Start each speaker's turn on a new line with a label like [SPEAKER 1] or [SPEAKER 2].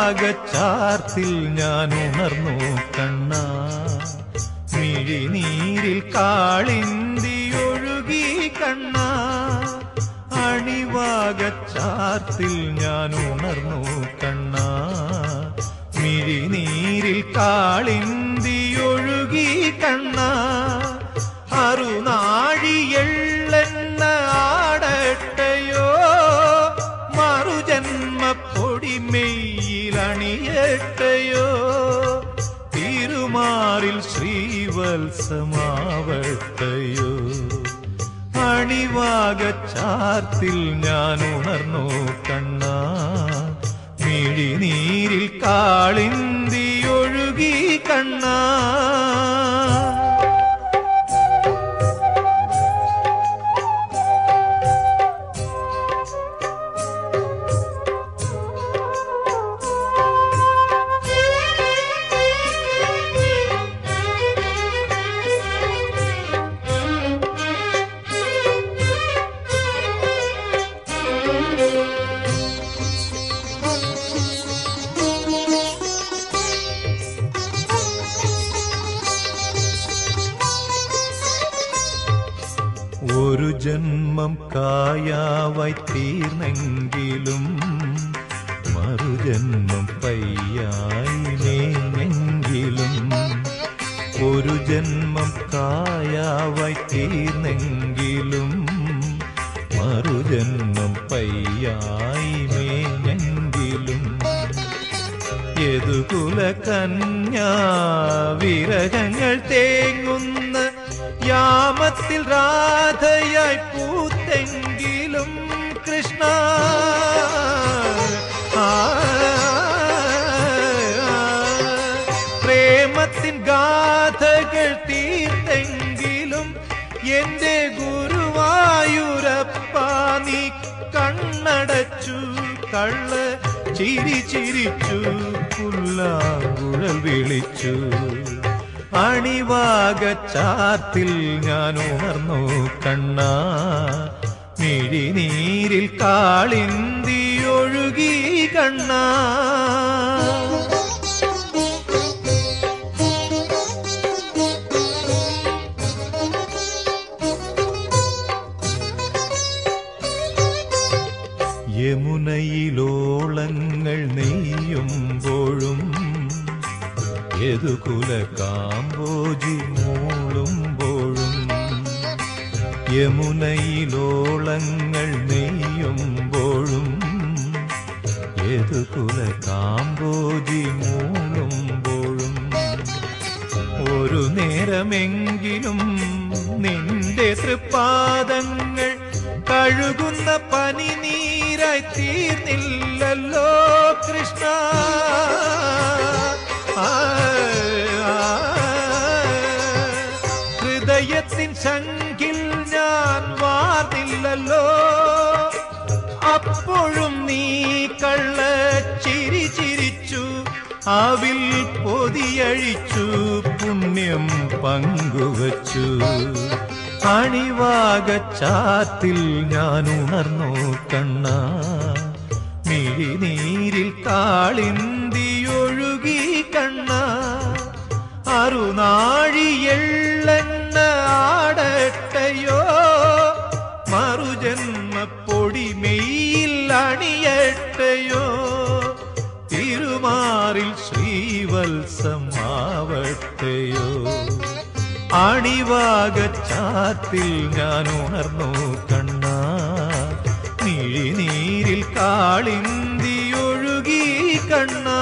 [SPEAKER 1] അണിവാകച്ചാർത്തിൽ ഞാൻ ഉണർന്നു കണ്ണാ. മിഴിനീരിൽ കാളിന്തി ഒഴുകി കണ്ണാ. അണിവാകച്ചാർത്തിൽ ഞാൻ ഉണർന്നു കണ്ണാ. മിഴിനീരിൽ കാളിന്തി ഒഴുകി കണ്ണാ. അറുനാഴിയെള്ളെണ്ണ ആടട്ടയോ മറുജന്മപ്പൊടിമെയിലണിയട്ടയോ. തിരുമാറിൽ ശ്രീവത്സമാവട്ടയോ. അണിവാകച്ചാർത്തിൽ ഞാൻ ഉണർന്നു കണ്ണാ. മിഴിനീരിൽ കാളിന്തി ഒഴുകി കണ്ണാ. ഒരു ജന്മം കായാവായി തീർന്നെങ്കിലും മറുജന്മം പയ്യായി നീങ്ങെങ്കിലും. ഒരു ജന്മം കായാവായി തീർന്നെങ്കിലും മറുജന്മം പയ്യായി നീങ്ങെങ്കിലും. യദുകുല കന്യാ വിരഹങ്ങൾ തേങ്ങുന്ന യാമത്തിൽ രാധയായി പൂത്തെങ്കിലും കൃഷ്ണ. പ്രേമത്തിൻ ഗാഥകൾ തീർത്തെങ്കിലും എന്റെ ഗുരുവായൂരപ്പ നീ കണ്ണടച്ചു കള്ള ചിരി ചിരിച്ചു പുല്ലാങ്കുഴൽ വിളിച്ചു. അണിവാകച്ചാർത്തിൽ ഞാൻ ഉണർന്നു കണ്ണാ. മിഴിനീരിൽ കാളിന്തി ഒഴുകി കണ്ണാ. യമുനയിലോളങ്ങൾ നെയ്യുമ്പോഴും യദുകുല കാമ്പോജി മൂളുമ്പോഴും. യമുനയിലോളങ്ങൾ നെയ്യുമ്പോഴും യദുകുല കാമ്പോജി മൂളുമ്പോഴും. ഒരു നേരമെങ്കിലും നിന്റെ തൃപ്പാദങ്ങൾ കഴുകുന്ന പനിനീരായി തീർന്നില്ലല്ലോ കൃഷ്ണ. ഹൃദയത്തിൻ ശങ്കിൽ ഞാൻ വാർന്നില്ലല്ലോ. അപ്പോഴും നീ കള്ള ചിരി ചിരിച്ചു അവിൽ പൊതിയഴിച്ചു പുണ്യം പങ്കുവച്ചു. അണിവാകച്ചാർത്തിൽ ഞാൻ ഉണർന്നു കണ്ണാ. മിഴിനീരിൽ കാളിന്തി ഒഴുകി കണ്ണാ. അറുനാഴിയെള്ളെണ്ണ ആടട്ടയോ മറുജന്മപ്പൊടിമെയിൽ അണിയട്ടയോ. തിരുമാറിൽ ശ്രീവത്സമാവട്ടയോ. അണിവാകച്ചാർത്തിൽ ഞാൻ ഉണർന്നു കണ്ണാ. മിഴിനീരിൽ കാളിന്തി ഒഴുകി കണ്ണാ.